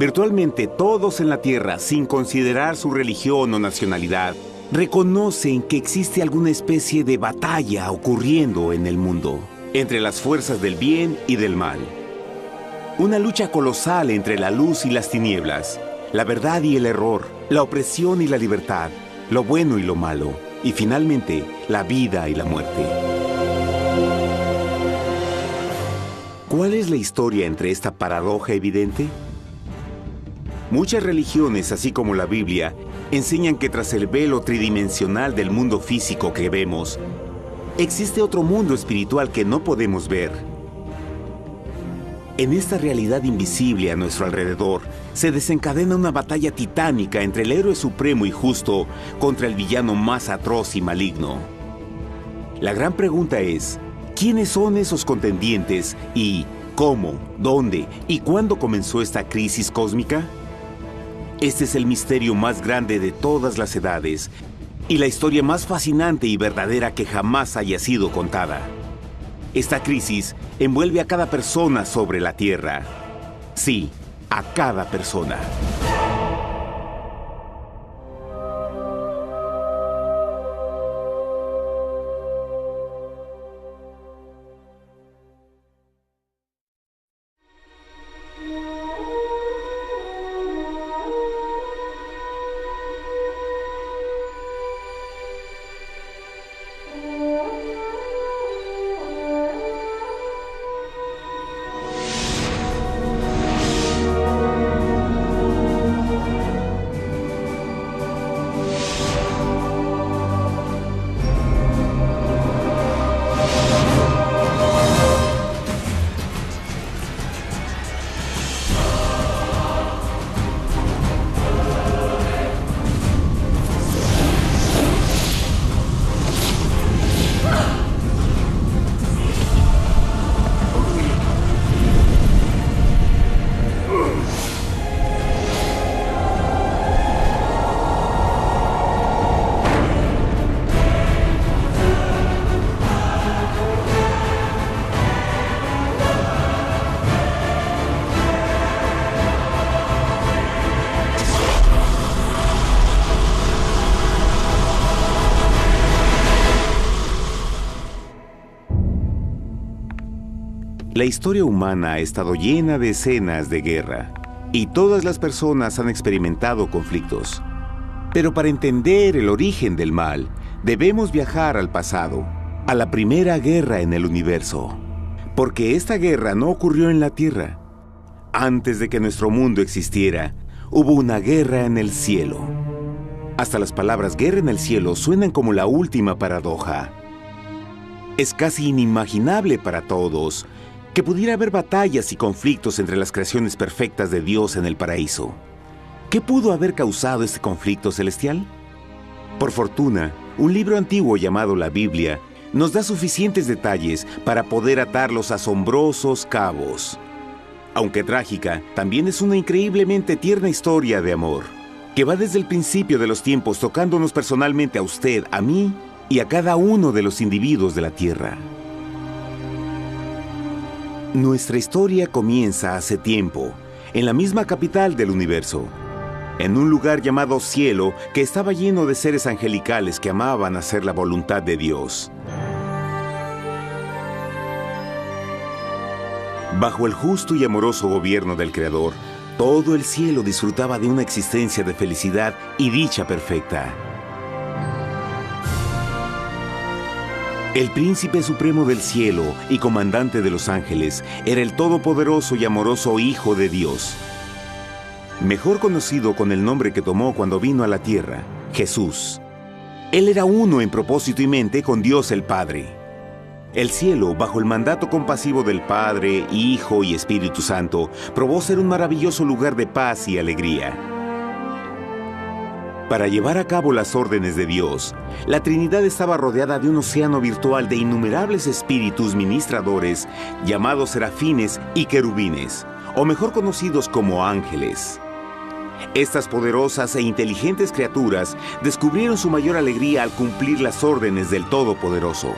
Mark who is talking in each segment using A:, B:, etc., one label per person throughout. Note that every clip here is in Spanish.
A: Virtualmente todos en la Tierra, sin considerar su religión o nacionalidad, reconocen que existe alguna especie de batalla ocurriendo en el mundo, entre las fuerzas del bien y del mal. Una lucha colosal entre la luz y las tinieblas, la verdad y el error, la opresión y la libertad, lo bueno y lo malo, y finalmente, la vida y la muerte. ¿Cuál es la historia entre esta paradoja evidente? Muchas religiones, así como la Biblia, enseñan que tras el velo tridimensional del mundo físico que vemos, existe otro mundo espiritual que no podemos ver. En esta realidad invisible a nuestro alrededor, se desencadena una batalla titánica entre el héroe supremo y justo contra el villano más atroz y maligno. La gran pregunta es, ¿quiénes son esos contendientes y cómo, dónde y cuándo comenzó esta crisis cósmica? Este es el misterio más grande de todas las edades y la historia más fascinante y verdadera que jamás haya sido contada. Esta crisis envuelve a cada persona sobre la Tierra. Sí, a cada persona. La historia humana ha estado llena de escenas de guerra, y todas las personas han experimentado conflictos. Pero para entender el origen del mal, debemos viajar al pasado, a la primera guerra en el universo. Porque esta guerra no ocurrió en la Tierra. Antes de que nuestro mundo existiera, hubo una guerra en el cielo. Hasta las palabras guerra en el cielo suenan como la última paradoja. Es casi inimaginable para todos que pudiera haber batallas y conflictos entre las creaciones perfectas de Dios en el paraíso. ¿Qué pudo haber causado este conflicto celestial? Por fortuna, un libro antiguo llamado la Biblia nos da suficientes detalles para poder atar los asombrosos cabos. Aunque trágica, también es una increíblemente tierna historia de amor, que va desde el principio de los tiempos tocándonos personalmente a usted, a mí y a cada uno de los individuos de la Tierra. Nuestra historia comienza hace tiempo, en la misma capital del universo, en un lugar llamado Cielo que estaba lleno de seres angelicales que amaban hacer la voluntad de Dios. Bajo el justo y amoroso gobierno del Creador, todo el cielo disfrutaba de una existencia de felicidad y dicha perfecta. El príncipe supremo del cielo y comandante de los ángeles era el todopoderoso y amoroso Hijo de Dios, mejor conocido con el nombre que tomó cuando vino a la tierra, Jesús. Él era uno en propósito y mente con Dios el Padre. El cielo, bajo el mandato compasivo del Padre, Hijo y Espíritu Santo, probó ser un maravilloso lugar de paz y alegría. Para llevar a cabo las órdenes de Dios, la Trinidad estaba rodeada de un océano virtual de innumerables espíritus ministradores llamados serafines y querubines, o mejor conocidos como ángeles. Estas poderosas e inteligentes criaturas descubrieron su mayor alegría al cumplir las órdenes del Todopoderoso.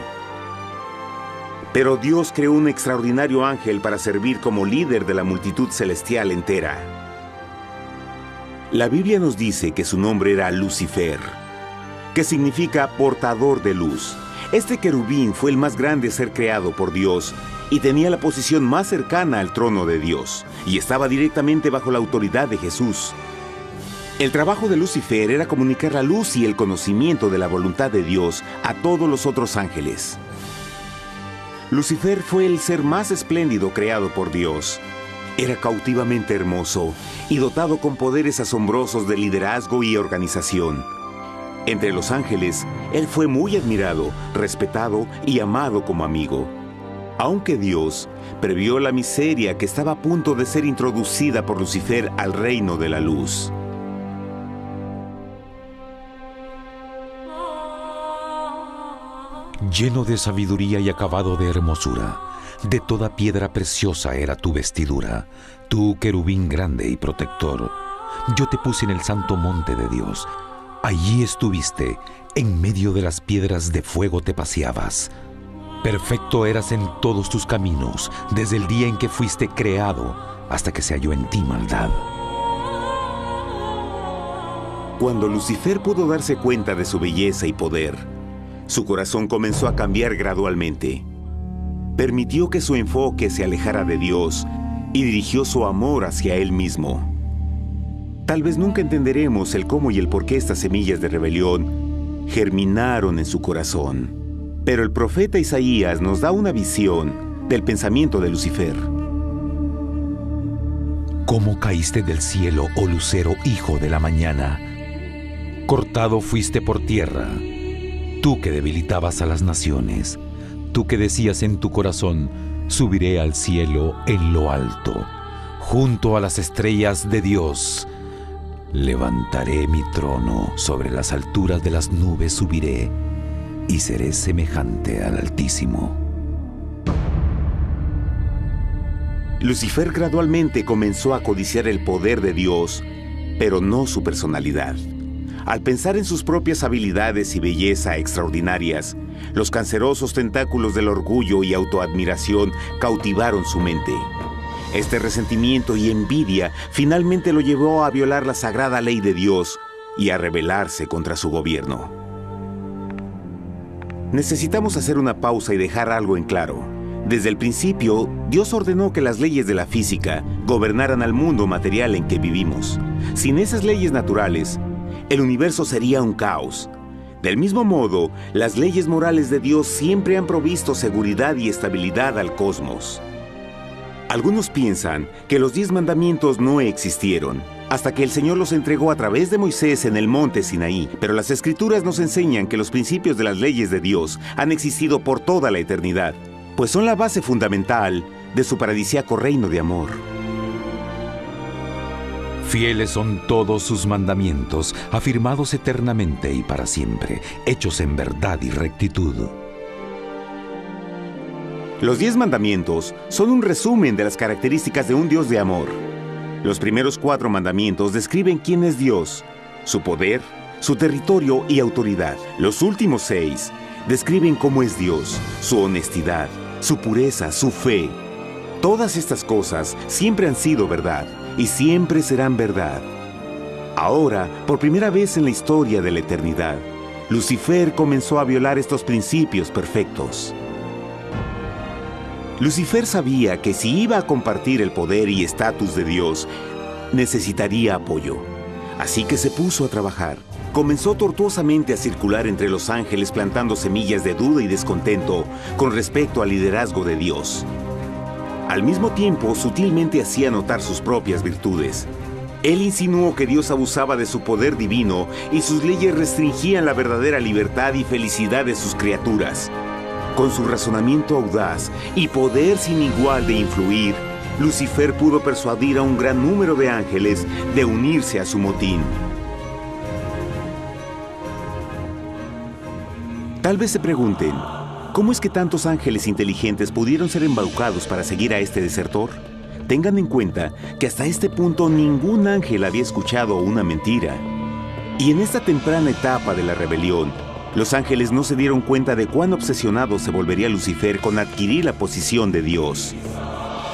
A: Pero Dios creó un extraordinario ángel para servir como líder de la multitud celestial entera. La Biblia nos dice que su nombre era Lucifer, que significa portador de luz. Este querubín fue el más grande ser creado por Dios y tenía la posición más cercana al trono de Dios, y estaba directamente bajo la autoridad de Jesús. El trabajo de Lucifer era comunicar la luz y el conocimiento de la voluntad de Dios a todos los otros ángeles. Lucifer fue el ser más espléndido creado por Dios. Era cautivamente hermoso y dotado con poderes asombrosos de liderazgo y organización. Entre los ángeles, él fue muy admirado, respetado y amado como amigo. Aunque Dios previó la miseria que estaba a punto de ser introducida por Lucifer al reino de la luz.
B: Lleno de sabiduría y acabado de hermosura, de toda piedra preciosa era tu vestidura, tú querubín grande y protector. Yo te puse en el santo monte de Dios. Allí estuviste, en medio de las piedras de fuego te paseabas. Perfecto eras en todos tus caminos, desde el día en que fuiste creado, hasta que se halló en ti maldad.
A: Cuando Lucifer pudo darse cuenta de su belleza y poder, su corazón comenzó a cambiar gradualmente. Permitió que su enfoque se alejara de Dios y dirigió su amor hacia él mismo. Tal vez nunca entenderemos el cómo y el por qué estas semillas de rebelión germinaron en su corazón. Pero el profeta Isaías nos da una visión del pensamiento de Lucifer.
B: ¿Cómo caíste del cielo, oh lucero, hijo de la mañana? Cortado fuiste por tierra, tú que debilitabas a las naciones, tú que decías en tu corazón, subiré al cielo en lo alto, junto a las estrellas de Dios. Levantaré mi trono, sobre las alturas de las nubes subiré, y seré semejante al Altísimo.
A: Lucifer gradualmente comenzó a codiciar el poder de Dios, pero no su personalidad. Al pensar en sus propias habilidades y belleza extraordinarias, los cancerosos tentáculos del orgullo y autoadmiración cautivaron su mente. Este resentimiento y envidia finalmente lo llevó a violar la sagrada ley de Dios y a rebelarse contra su gobierno. Necesitamos hacer una pausa y dejar algo en claro. Desde el principio, Dios ordenó que las leyes de la física gobernaran al mundo material en que vivimos. Sin esas leyes naturales, el universo sería un caos. Del mismo modo, las leyes morales de Dios siempre han provisto seguridad y estabilidad al cosmos. Algunos piensan que los 10 mandamientos no existieron, hasta que el Señor los entregó a través de Moisés en el monte Sinaí. Pero las Escrituras nos enseñan que los principios de las leyes de Dios han existido por toda la eternidad, pues son la base fundamental de su paradisíaco reino de amor.
B: Fieles son todos sus mandamientos, afirmados eternamente y para siempre, hechos en verdad y rectitud.
A: Los 10 mandamientos son un resumen de las características de un Dios de amor. Los primeros 4 mandamientos describen quién es Dios, su poder, su territorio y autoridad. Los últimos 6 describen cómo es Dios, su honestidad, su pureza, su fe. Todas estas cosas siempre han sido verdad y siempre serán verdad. Ahora, por primera vez en la historia de la eternidad, Lucifer comenzó a violar estos principios perfectos. Lucifer sabía que si iba a compartir el poder y estatus de Dios, necesitaría apoyo. Así que se puso a trabajar. Comenzó tortuosamente a circular entre los ángeles plantando semillas de duda y descontento con respecto al liderazgo de Dios. Al mismo tiempo, sutilmente hacía notar sus propias virtudes. Él insinuó que Dios abusaba de su poder divino y sus leyes restringían la verdadera libertad y felicidad de sus criaturas. Con su razonamiento audaz y poder sin igual de influir, Lucifer pudo persuadir a un gran número de ángeles de unirse a su motín. Tal vez se pregunten, ¿cómo es que tantos ángeles inteligentes pudieron ser embaucados para seguir a este desertor? Tengan en cuenta que hasta este punto ningún ángel había escuchado una mentira. Y en esta temprana etapa de la rebelión, los ángeles no se dieron cuenta de cuán obsesionado se volvería Lucifer con adquirir la posición de Dios.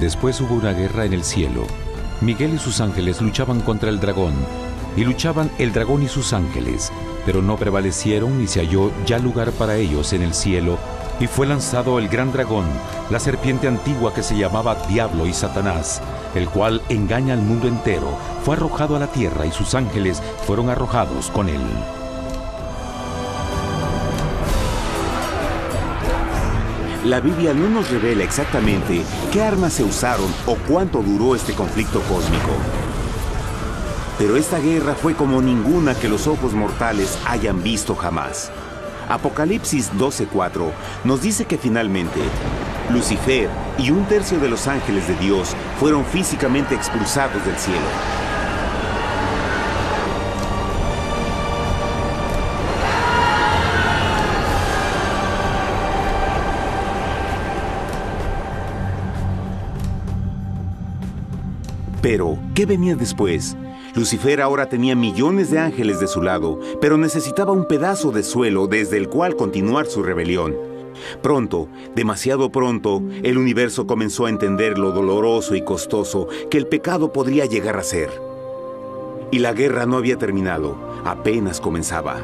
B: Después hubo una guerra en el cielo. Miguel y sus ángeles luchaban contra el dragón, y luchaban el dragón y sus ángeles, pero no prevalecieron y se halló ya lugar para ellos en el cielo, y fue lanzado el gran dragón, la serpiente antigua que se llamaba Diablo y Satanás, el cual engaña al mundo entero. Fue arrojado a la tierra y sus ángeles fueron arrojados con él.
A: La Biblia no nos revela exactamente qué armas se usaron o cuánto duró este conflicto cósmico. Pero esta guerra fue como ninguna que los ojos mortales hayan visto jamás. Apocalipsis 12:4 nos dice que finalmente Lucifer y un tercio de los ángeles de Dios fueron físicamente expulsados del cielo. Pero, ¿qué venía después? Lucifer ahora tenía millones de ángeles de su lado, pero necesitaba un pedazo de suelo desde el cual continuar su rebelión. Pronto, demasiado pronto, el universo comenzó a entender lo doloroso y costoso que el pecado podría llegar a ser. Y la guerra no había terminado, apenas comenzaba.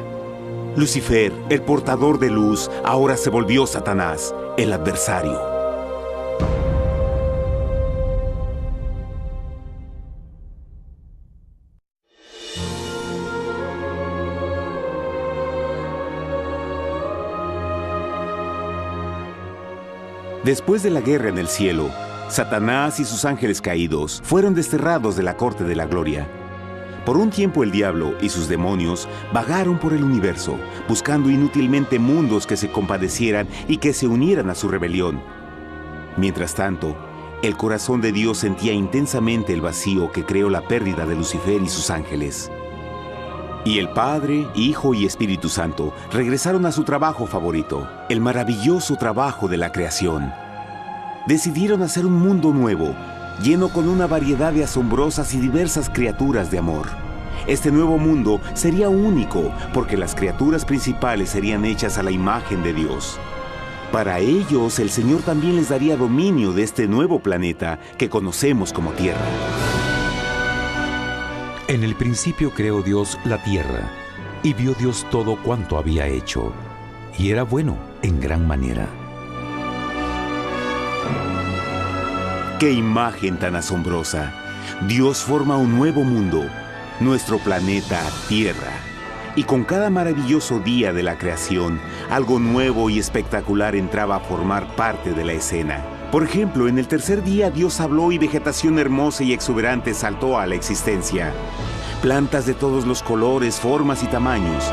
A: Lucifer, el portador de luz, ahora se volvió Satanás, el adversario. Después de la guerra en el cielo, Satanás y sus ángeles caídos fueron desterrados de la corte de la gloria. Por un tiempo el diablo y sus demonios vagaron por el universo, buscando inútilmente mundos que se compadecieran y que se unieran a su rebelión. Mientras tanto, el corazón de Dios sentía intensamente el vacío que creó la pérdida de Lucifer y sus ángeles. Y el Padre, Hijo y Espíritu Santo regresaron a su trabajo favorito, el maravilloso trabajo de la creación. Decidieron hacer un mundo nuevo, lleno con una variedad de asombrosas y diversas criaturas de amor. Este nuevo mundo sería único, porque las criaturas principales serían hechas a la imagen de Dios. Para ellos, el Señor también les daría dominio de este nuevo planeta que conocemos como Tierra.
B: En el principio creó Dios la tierra, y vio Dios todo cuanto había hecho, y era bueno en gran manera.
A: ¡Qué imagen tan asombrosa! Dios forma un nuevo mundo, nuestro planeta Tierra. Y con cada maravilloso día de la creación, algo nuevo y espectacular entraba a formar parte de la escena. Por ejemplo, en el tercer día Dios habló y vegetación hermosa y exuberante saltó a la existencia. Plantas de todos los colores, formas y tamaños.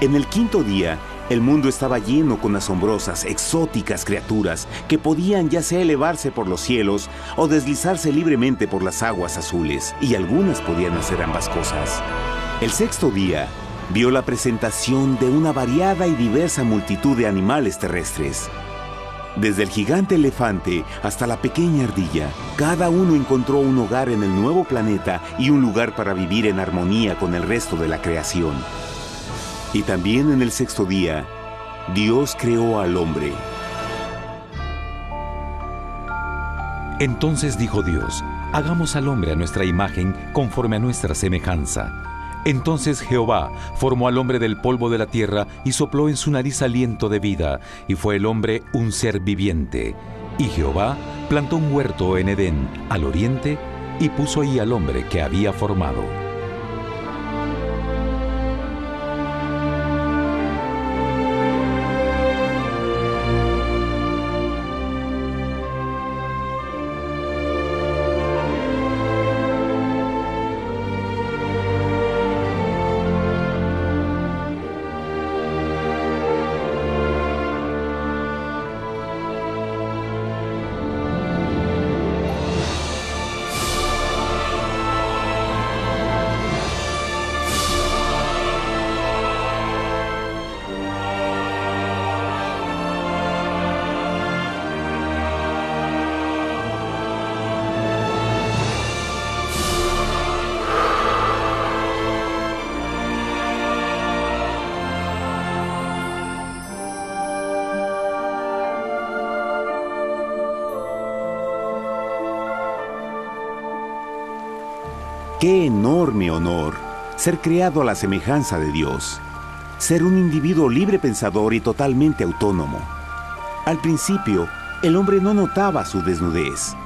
A: En el quinto día, el mundo estaba lleno con asombrosas, exóticas criaturas que podían ya sea elevarse por los cielos o deslizarse libremente por las aguas azules, y algunas podían hacer ambas cosas. El sexto día vio la presentación de una variada y diversa multitud de animales terrestres. Desde el gigante elefante hasta la pequeña ardilla, cada uno encontró un hogar en el nuevo planeta y un lugar para vivir en armonía con el resto de la creación. Y también en el sexto día, Dios creó al hombre.
B: Entonces dijo Dios: hagamos al hombre a nuestra imagen, conforme a nuestra semejanza. Entonces Jehová formó al hombre del polvo de la tierra y sopló en su nariz aliento de vida, y fue el hombre un ser viviente. Y Jehová plantó un huerto en Edén, al oriente, y puso ahí al hombre que había formado.
A: ¡Qué enorme honor! Ser creado a la semejanza de Dios. Ser un individuo libre pensador y totalmente autónomo. Al principio, el hombre no notaba su desnudez.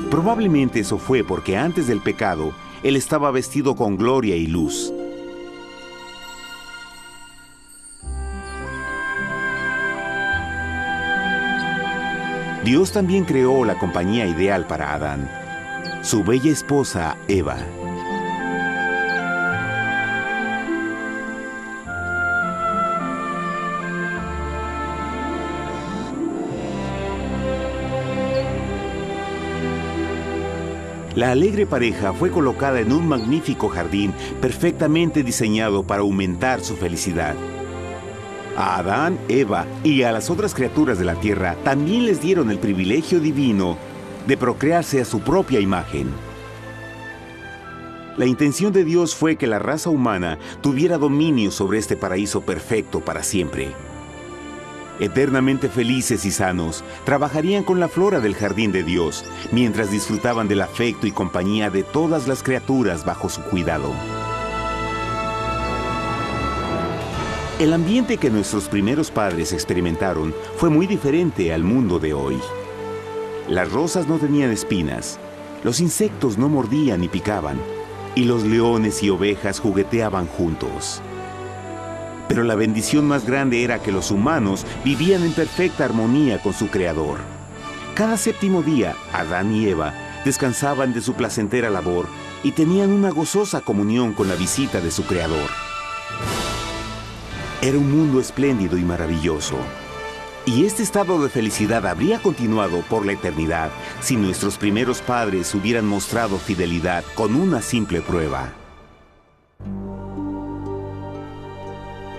A: Probablemente eso fue porque antes del pecado, él estaba vestido con gloria y luz. Dios también creó la compañía ideal para Adán, su bella esposa Eva. La alegre pareja fue colocada en un magnífico jardín perfectamente diseñado para aumentar su felicidad. A Adán, Eva y a las otras criaturas de la tierra también les dieron el privilegio divino de procrearse a su propia imagen. La intención de Dios fue que la raza humana tuviera dominio sobre este paraíso perfecto para siempre. Eternamente felices y sanos, trabajarían con la flora del jardín de Dios, mientras disfrutaban del afecto y compañía de todas las criaturas bajo su cuidado. El ambiente que nuestros primeros padres experimentaron fue muy diferente al mundo de hoy. Las rosas no tenían espinas, los insectos no mordían ni picaban, y los leones y ovejas jugueteaban juntos. Pero la bendición más grande era que los humanos vivían en perfecta armonía con su Creador. Cada séptimo día, Adán y Eva descansaban de su placentera labor y tenían una gozosa comunión con la visita de su Creador. Era un mundo espléndido y maravilloso. Y este estado de felicidad habría continuado por la eternidad si nuestros primeros padres hubieran mostrado fidelidad con una simple prueba.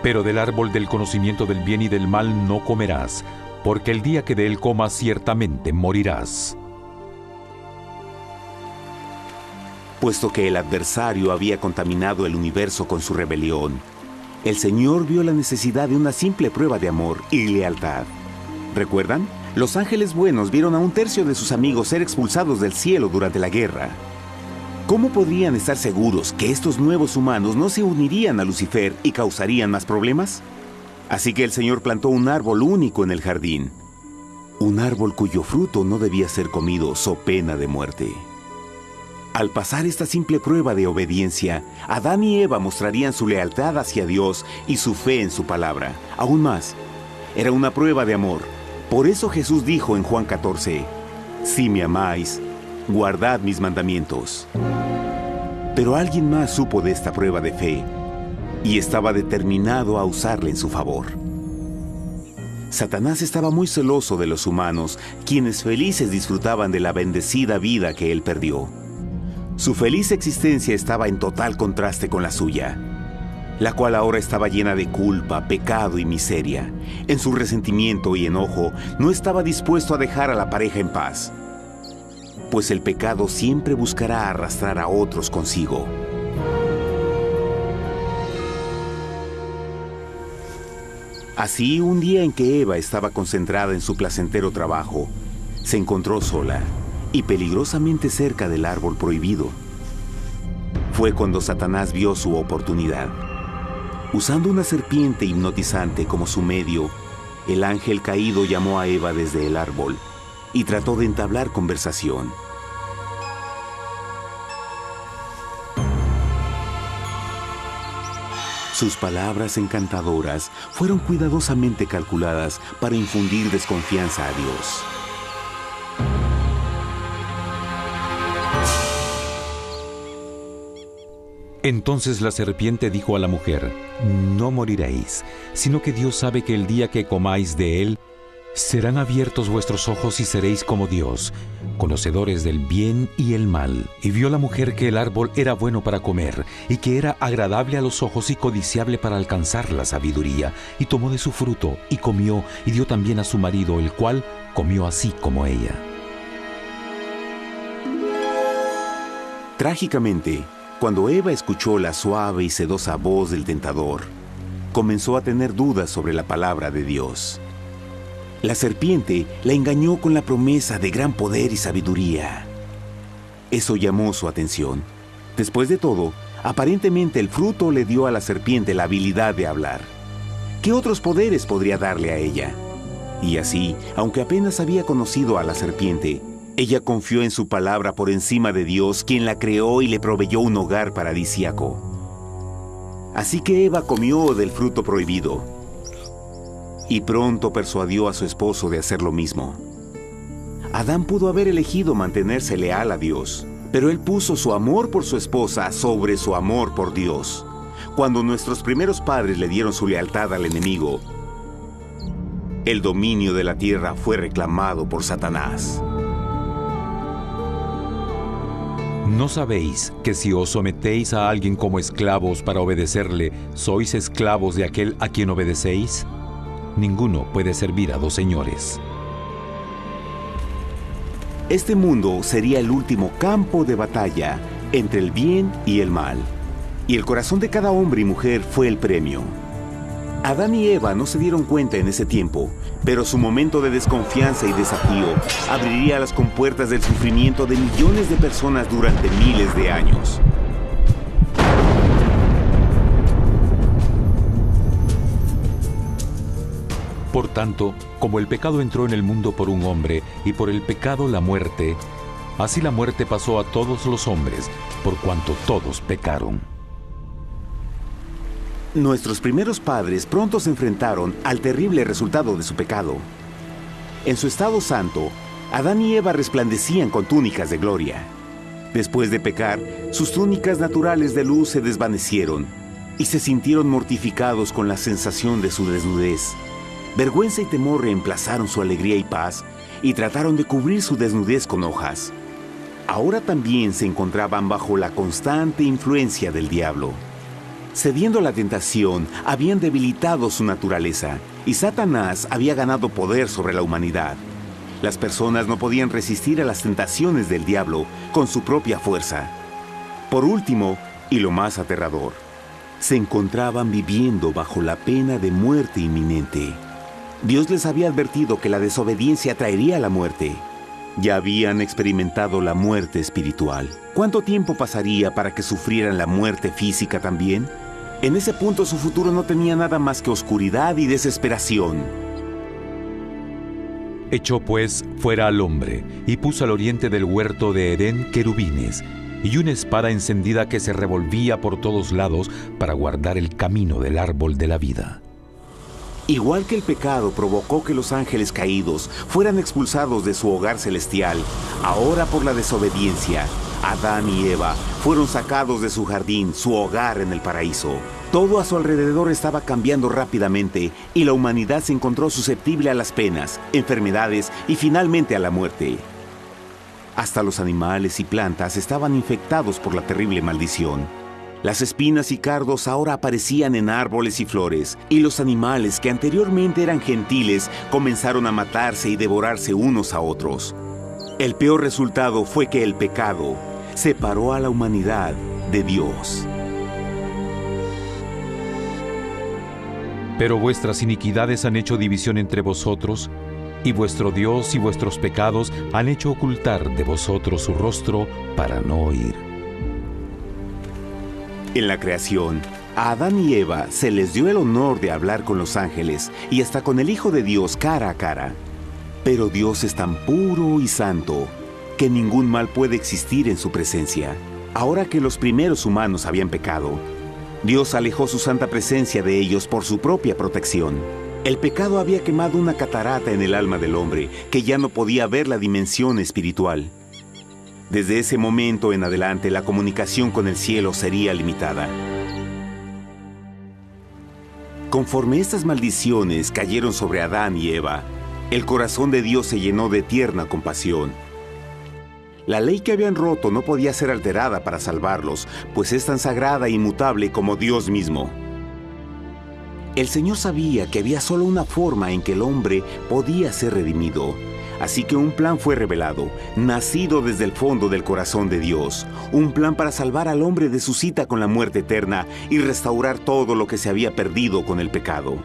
B: Pero del árbol del conocimiento del bien y del mal no comerás, porque el día que de él comas ciertamente morirás.
A: Puesto que el adversario había contaminado el universo con su rebelión, el Señor vio la necesidad de una simple prueba de amor y lealtad. ¿Recuerdan? Los ángeles buenos vieron a un tercio de sus amigos ser expulsados del cielo durante la guerra. ¿Cómo podrían estar seguros que estos nuevos humanos no se unirían a Lucifer y causarían más problemas? Así que el Señor plantó un árbol único en el jardín. Un árbol cuyo fruto no debía ser comido so pena de muerte. Al pasar esta simple prueba de obediencia, Adán y Eva mostrarían su lealtad hacia Dios y su fe en su palabra. Aún más, era una prueba de amor. Por eso Jesús dijo en Juan 14, «Si me amáis, guardad mis mandamientos». Pero alguien más supo de esta prueba de fe y estaba determinado a usarla en su favor. Satanás estaba muy celoso de los humanos, quienes felices disfrutaban de la bendecida vida que él perdió. Su feliz existencia estaba en total contraste con la suya, la cual ahora estaba llena de culpa, pecado y miseria. En su resentimiento y enojo, no estaba dispuesto a dejar a la pareja en paz, pues el pecado siempre buscará arrastrar a otros consigo. Así, un día en que Eva estaba concentrada en su placentero trabajo, se encontró sola y peligrosamente cerca del árbol prohibido. Fue cuando Satanás vio su oportunidad. Usando una serpiente hipnotizante como su medio, el ángel caído llamó a Eva desde el árbol y trató de entablar conversación. Sus palabras encantadoras fueron cuidadosamente calculadas para infundir desconfianza a Dios.
B: Entonces la serpiente dijo a la mujer, «No moriréis, sino que Dios sabe que el día que comáis de él, serán abiertos vuestros ojos y seréis como Dios, conocedores del bien y el mal». Y vio la mujer que el árbol era bueno para comer, y que era agradable a los ojos y codiciable para alcanzar la sabiduría, y tomó de su fruto, y comió, y dio también a su marido, el cual comió así como ella.
A: Trágicamente, cuando Eva escuchó la suave y sedosa voz del tentador, comenzó a tener dudas sobre la palabra de Dios. La serpiente la engañó con la promesa de gran poder y sabiduría. Eso llamó su atención. Después de todo, aparentemente el fruto le dio a la serpiente la habilidad de hablar. ¿Qué otros poderes podría darle a ella? Y así, aunque apenas había conocido a la serpiente, ella confió en su palabra por encima de Dios, quien la creó y le proveyó un hogar paradisíaco. Así que Eva comió del fruto prohibido y pronto persuadió a su esposo de hacer lo mismo. Adán pudo haber elegido mantenerse leal a Dios, pero él puso su amor por su esposa sobre su amor por Dios. Cuando nuestros primeros padres le dieron su lealtad al enemigo, el dominio de la tierra fue reclamado por Satanás.
B: ¿No sabéis que si os sometéis a alguien como esclavos para obedecerle, sois esclavos de aquel a quien obedecéis? Ninguno puede servir a dos señores.
A: Este mundo sería el último campo de batalla entre el bien y el mal, y el corazón de cada hombre y mujer fue el premio. Adán y Eva no se dieron cuenta en ese tiempo, pero su momento de desconfianza y desafío abriría las compuertas del sufrimiento de millones de personas durante miles de años.
B: Por tanto, como el pecado entró en el mundo por un hombre, y por el pecado la muerte, así la muerte pasó a todos los hombres, por cuanto todos pecaron.
A: Nuestros primeros padres pronto se enfrentaron al terrible resultado de su pecado. En su estado santo, Adán y Eva resplandecían con túnicas de gloria. Después de pecar, sus túnicas naturales de luz se desvanecieron y se sintieron mortificados con la sensación de su desnudez. Vergüenza y temor reemplazaron su alegría y paz y trataron de cubrir su desnudez con hojas. Ahora también se encontraban bajo la constante influencia del diablo. Cediendo a la tentación, habían debilitado su naturaleza y Satanás había ganado poder sobre la humanidad. Las personas no podían resistir a las tentaciones del diablo con su propia fuerza. Por último, y lo más aterrador, se encontraban viviendo bajo la pena de muerte inminente. Dios les había advertido que la desobediencia traería la muerte. Ya habían experimentado la muerte espiritual. ¿Cuánto tiempo pasaría para que sufrieran la muerte física también? En ese punto su futuro no tenía nada más que oscuridad y desesperación.
B: Echó pues fuera al hombre, y puso al oriente del huerto de Edén querubines, y una espada encendida que se revolvía por todos lados para guardar el camino del árbol de la vida.
A: Igual que el pecado provocó que los ángeles caídos fueran expulsados de su hogar celestial, ahora por la desobediencia, Adán y Eva fueron sacados de su jardín, su hogar en el paraíso. Todo a su alrededor estaba cambiando rápidamente y la humanidad se encontró susceptible a las penas, enfermedades y finalmente a la muerte. Hasta los animales y plantas estaban infectados por la terrible maldición. Las espinas y cardos ahora aparecían en árboles y flores, y los animales que anteriormente eran gentiles comenzaron a matarse y devorarse unos a otros. El peor resultado fue que el pecado separó a la humanidad de Dios.
B: Pero vuestras iniquidades han hecho división entre vosotros, y vuestro Dios y vuestros pecados han hecho ocultar de vosotros su rostro para no oír.
A: En la creación, a Adán y Eva se les dio el honor de hablar con los ángeles y hasta con el Hijo de Dios cara a cara. Pero Dios es tan puro y santo que ningún mal puede existir en su presencia. Ahora que los primeros humanos habían pecado, Dios alejó su santa presencia de ellos por su propia protección. El pecado había quemado una catarata en el alma del hombre que ya no podía ver la dimensión espiritual. Desde ese momento en adelante, la comunicación con el cielo sería limitada. Conforme estas maldiciones cayeron sobre Adán y Eva, el corazón de Dios se llenó de tierna compasión. La ley que habían roto no podía ser alterada para salvarlos, pues es tan sagrada e inmutable como Dios mismo. El Señor sabía que había solo una forma en que el hombre podía ser redimido. Así que un plan fue revelado, nacido desde el fondo del corazón de Dios. Un plan para salvar al hombre de su cita con la muerte eterna y restaurar todo lo que se había perdido con el pecado.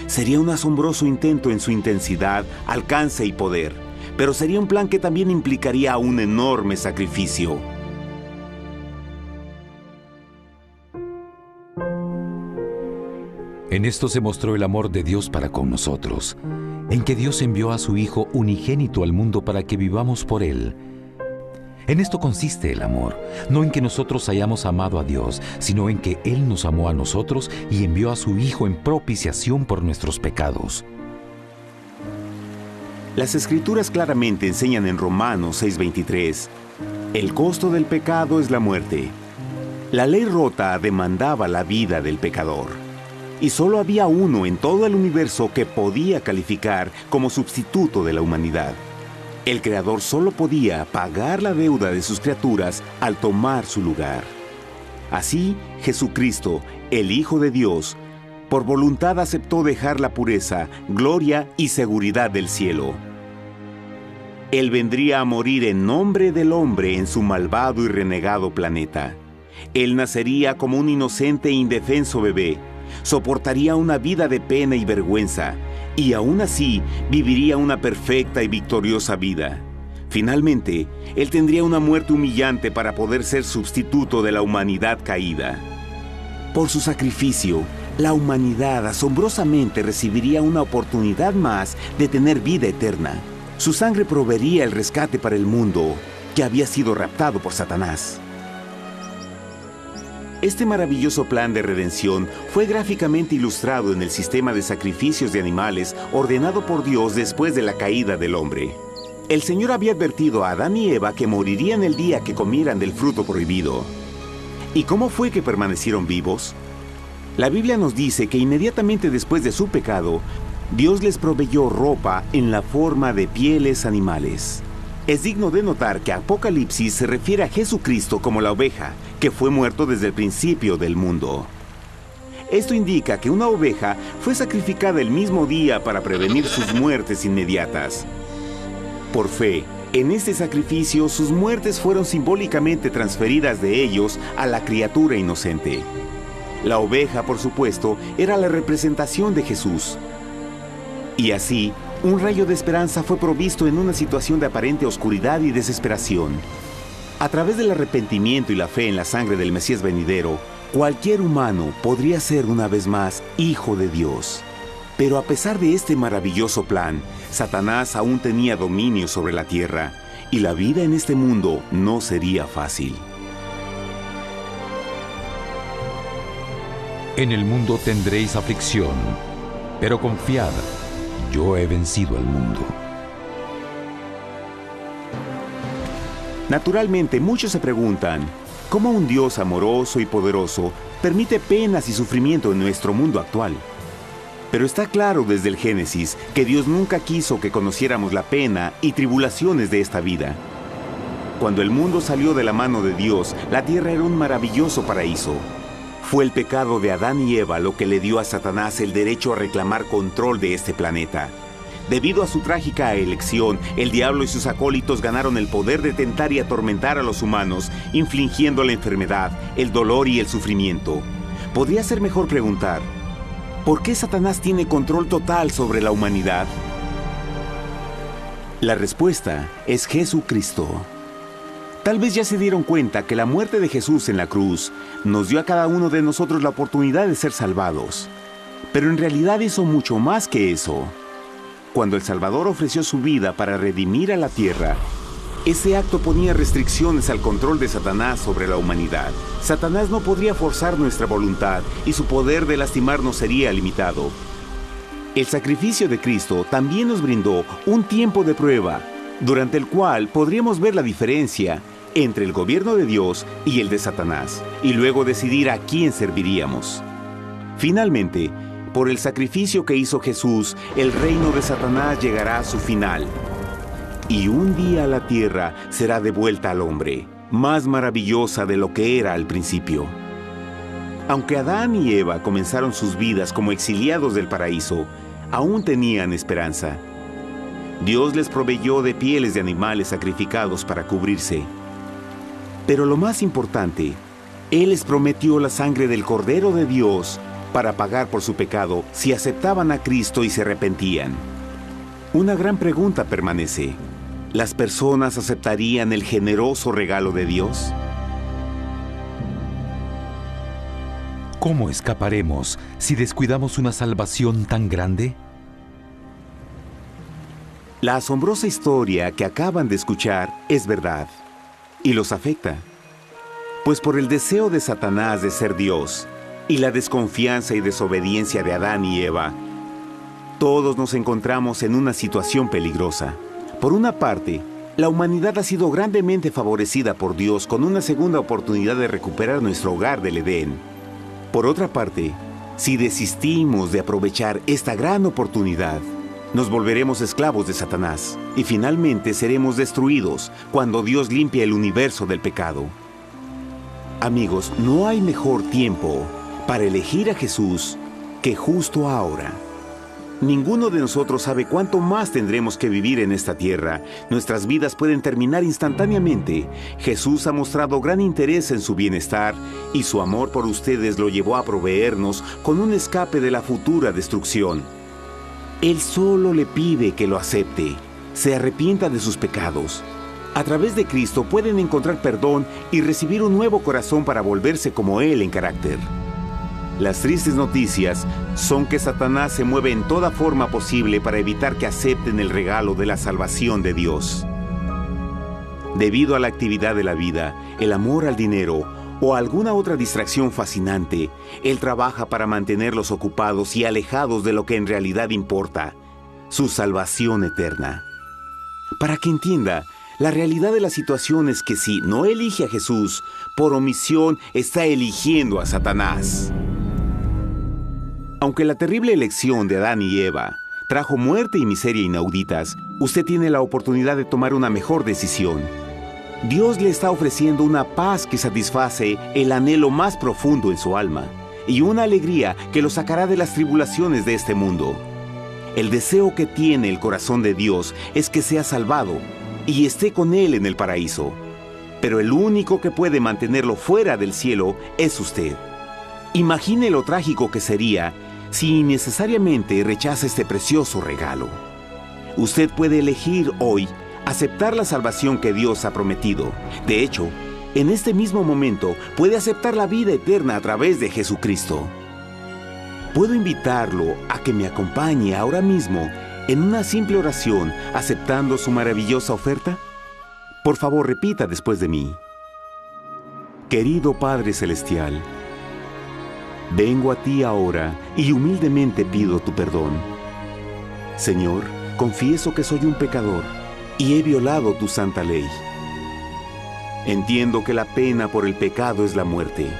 A: Sería un asombroso intento en su intensidad, alcance y poder, pero sería un plan que también implicaría un enorme sacrificio.
B: En esto se mostró el amor de Dios para con nosotros, en que Dios envió a su Hijo unigénito al mundo para que vivamos por Él. En esto consiste el amor, no en que nosotros hayamos amado a Dios, sino en que Él nos amó a nosotros y envió a su Hijo en propiciación por nuestros pecados.
A: Las Escrituras claramente enseñan en Romanos 6:23, el costo del pecado es la muerte. La ley rota demandaba la vida del pecador, y solo había uno en todo el universo que podía calificar como sustituto de la humanidad. El Creador solo podía pagar la deuda de sus criaturas al tomar su lugar. Así, Jesucristo, el Hijo de Dios, por voluntad aceptó dejar la pureza, gloria y seguridad del cielo. Él vendría a morir en nombre del hombre en su malvado y renegado planeta. Él nacería como un inocente e indefenso bebé, soportaría una vida de pena y vergüenza, y aún así viviría una perfecta y victoriosa vida. Finalmente, Él tendría una muerte humillante para poder ser sustituto de la humanidad caída. Por su sacrificio, la humanidad asombrosamente recibiría una oportunidad más de tener vida eterna. Su sangre proveería el rescate para el mundo que había sido raptado por Satanás. Este maravilloso plan de redención fue gráficamente ilustrado en el sistema de sacrificios de animales ordenado por Dios después de la caída del hombre. El Señor había advertido a Adán y Eva que morirían el día que comieran del fruto prohibido. ¿Y cómo fue que permanecieron vivos? La Biblia nos dice que inmediatamente después de su pecado, Dios les proveyó ropa en la forma de pieles animales. Es digno de notar que Apocalipsis se refiere a Jesucristo como la oveja, que fue muerto desde el principio del mundo. Esto indica que una oveja fue sacrificada el mismo día para prevenir sus muertes inmediatas. Por fe, en este sacrificio sus muertes fueron simbólicamente transferidas de ellos a la criatura inocente. La oveja, por supuesto, era la representación de Jesús. Y así, un rayo de esperanza fue provisto en una situación de aparente oscuridad y desesperación. A través del arrepentimiento y la fe en la sangre del Mesías venidero, cualquier humano podría ser una vez más hijo de Dios. Pero a pesar de este maravilloso plan, Satanás aún tenía dominio sobre la tierra, y la vida en este mundo no sería fácil.
B: En el mundo tendréis aflicción, pero confiad, yo he vencido al mundo.
A: Naturalmente, muchos se preguntan, ¿cómo un Dios amoroso y poderoso permite penas y sufrimiento en nuestro mundo actual? Pero está claro desde el Génesis que Dios nunca quiso que conociéramos la pena y tribulaciones de esta vida. Cuando el mundo salió de la mano de Dios, la tierra era un maravilloso paraíso. Fue el pecado de Adán y Eva lo que le dio a Satanás el derecho a reclamar control de este planeta. Debido a su trágica elección, el diablo y sus acólitos ganaron el poder de tentar y atormentar a los humanos, infligiendo la enfermedad, el dolor y el sufrimiento. Podría ser mejor preguntar, ¿por qué Satanás tiene control total sobre la humanidad? La respuesta es Jesucristo. Tal vez ya se dieron cuenta que la muerte de Jesús en la cruz nos dio a cada uno de nosotros la oportunidad de ser salvados. Pero en realidad hizo mucho más que eso. Cuando el Salvador ofreció su vida para redimir a la tierra, ese acto ponía restricciones al control de Satanás sobre la humanidad. Satanás no podría forzar nuestra voluntad y su poder de lastimarnos sería limitado. El sacrificio de Cristo también nos brindó un tiempo de prueba, durante el cual podríamos ver la diferencia entre el gobierno de Dios y el de Satanás, y luego decidir a quién serviríamos. Finalmente, por el sacrificio que hizo Jesús, el reino de Satanás llegará a su final. Y un día la tierra será devuelta al hombre, más maravillosa de lo que era al principio. Aunque Adán y Eva comenzaron sus vidas como exiliados del paraíso, aún tenían esperanza. Dios les proveyó de pieles de animales sacrificados para cubrirse. Pero lo más importante, Él les prometió la sangre del Cordero de Dios para pagar por su pecado si aceptaban a Cristo y se arrepentían. Una gran pregunta permanece. ¿Las personas aceptarían el generoso regalo de Dios?
B: ¿Cómo escaparemos si descuidamos una salvación tan grande?
A: La asombrosa historia que acaban de escuchar es verdad y los afecta. Pues por el deseo de Satanás de ser Dios y la desconfianza y desobediencia de Adán y Eva, todos nos encontramos en una situación peligrosa. Por una parte, la humanidad ha sido grandemente favorecida por Dios con una segunda oportunidad de recuperar nuestro hogar del Edén. Por otra parte, si desistimos de aprovechar esta gran oportunidad, nos volveremos esclavos de Satanás y finalmente seremos destruidos cuando Dios limpie el universo del pecado. Amigos, no hay mejor tiempo para elegir a Jesús que justo ahora. Ninguno de nosotros sabe cuánto más tendremos que vivir en esta tierra. Nuestras vidas pueden terminar instantáneamente. Jesús ha mostrado gran interés en su bienestar y su amor por ustedes lo llevó a proveernos con un escape de la futura destrucción. Él solo le pide que lo acepte, se arrepienta de sus pecados. A través de Cristo pueden encontrar perdón y recibir un nuevo corazón para volverse como Él en carácter. Las tristes noticias son que Satanás se mueve en toda forma posible para evitar que acepten el regalo de la salvación de Dios. Debido a la actividad de la vida, el amor al dinero o alguna otra distracción fascinante, Él trabaja para mantenerlos ocupados y alejados de lo que en realidad importa, su salvación eterna. Para que entienda, la realidad de la situación es que si no elige a Jesús, por omisión está eligiendo a Satanás. Aunque la terrible elección de Adán y Eva trajo muerte y miseria inauditas, usted tiene la oportunidad de tomar una mejor decisión. Dios le está ofreciendo una paz que satisface el anhelo más profundo en su alma y una alegría que lo sacará de las tribulaciones de este mundo. El deseo que tiene el corazón de Dios es que sea salvado y esté con Él en el paraíso. Pero el único que puede mantenerlo fuera del cielo es usted. Imagine lo trágico que sería si innecesariamente rechaza este precioso regalo. Usted puede elegir hoy aceptar la salvación que Dios ha prometido. De hecho, en este mismo momento puede aceptar la vida eterna a través de Jesucristo. ¿Puedo invitarlo a que me acompañe ahora mismo en una simple oración aceptando su maravillosa oferta? Por favor, repita después de mí. Querido Padre Celestial, vengo a ti ahora y humildemente pido tu perdón. Señor, confieso que soy un pecador y he violado tu santa ley. Entiendo que la pena por el pecado es la muerte.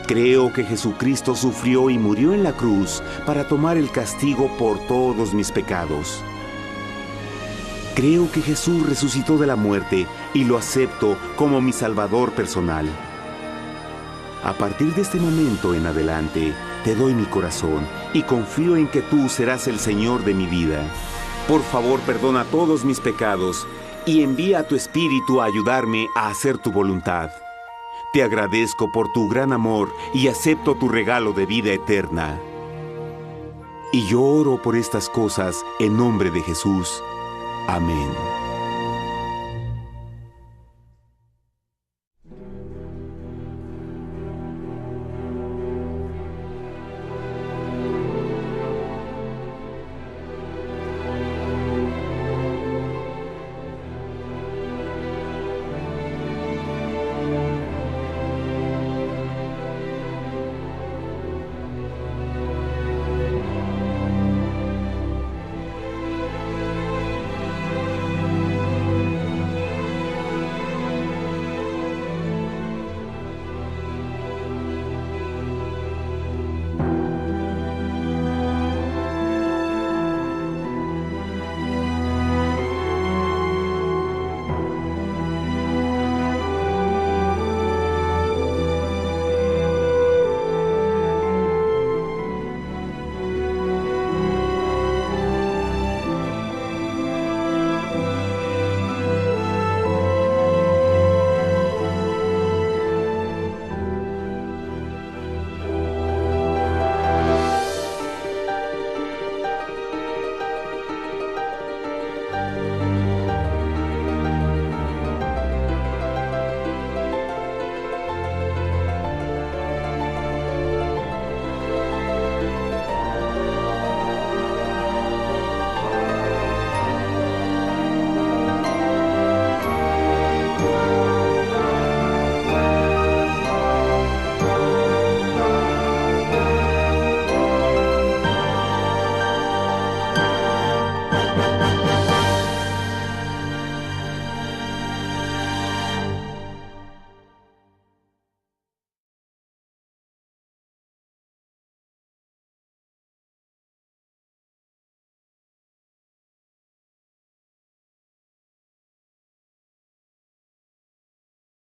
A: Creo que Jesucristo sufrió y murió en la cruz para tomar el castigo por todos mis pecados. Creo que Jesús resucitó de la muerte y lo acepto como mi Salvador personal. A partir de este momento en adelante, te doy mi corazón y confío en que tú serás el Señor de mi vida. Por favor, perdona todos mis pecados y envía a tu Espíritu a ayudarme a hacer tu voluntad. Te agradezco por tu gran amor y acepto tu regalo de vida eterna. Y yo oro por estas cosas en nombre de Jesús. Amén.